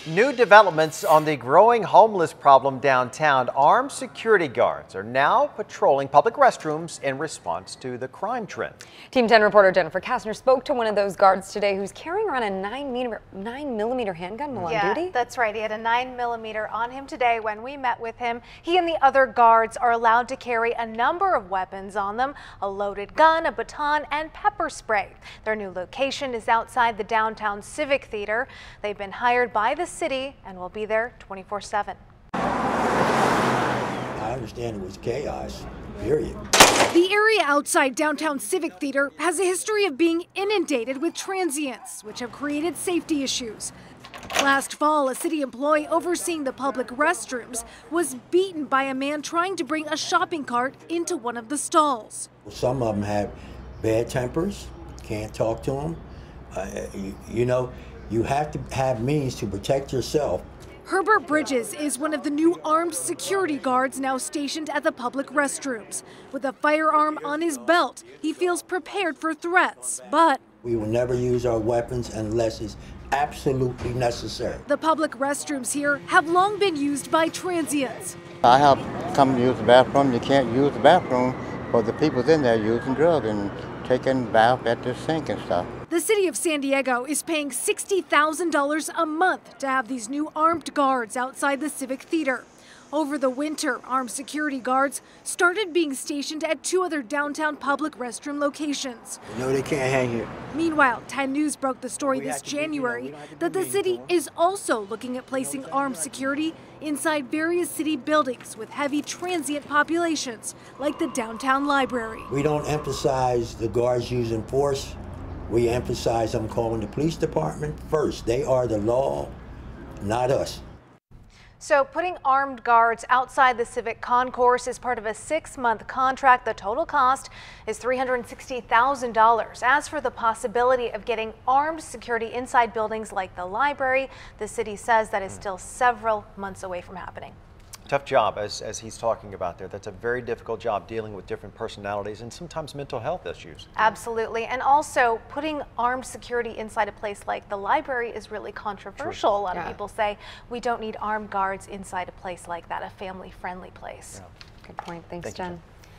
New developments on the growing homeless problem downtown. Armed security guards are now patrolling public restrooms in response to the crime trend. Team 10 reporter Jennifer Kastner spoke to one of those guards today who's carrying around a 9mm handgun while on duty. That's right. He had a 9mm on him today when we met with him. He and the other guards are allowed to carry a number of weapons on them: a loaded gun, a baton, and pepper spray. Their new location is outside the downtown Civic Theater. They've been hired by the city and will be there 24/7. I understand it was chaos, period. The area outside downtown Civic Theater has a history of being inundated with transients, which have created safety issues. Last fall, a city employee overseeing the public restrooms was beaten by a man trying to bring a shopping cart into one of the stalls. Some of them have bad tempers, can't talk to them. You have to have means to protect yourself. Herbert Bridges is one of the new armed security guards now stationed at the public restrooms. With a firearm on his belt, he feels prepared for threats, but we will never use our weapons unless it's absolutely necessary. The public restrooms here have long been used by transients. I have come to use the bathroom. You can't use the bathroom for the people's in there using drugs and taking bath at the sink and stuff. The city of San Diego is paying $60,000 a month to have these new armed guards outside the Civic Theater. Over the winter, armed security guards started being stationed at two other downtown public restroom locations. No, they can't hang here. Meanwhile, 10 News broke the story this January that the city is also looking at placing armed security inside various city buildings with heavy transient populations, like the downtown library. We don't emphasize the guards using force. We emphasize them calling the police department first. They are the law, not us. So putting armed guards outside the Civic Concourse is part of a 6-month contract. The total cost is $360,000. As for the possibility of getting armed security inside buildings like the library, the city says that is still several months away from happening. Tough job, as he's talking about there. That's a very difficult job, dealing with different personalities and sometimes mental health issues. Absolutely. And also putting armed security inside a place like the library is really controversial. True. A lot of people say we don't need armed guards inside a place like that, a family-friendly place. Good point. Thanks, Jen.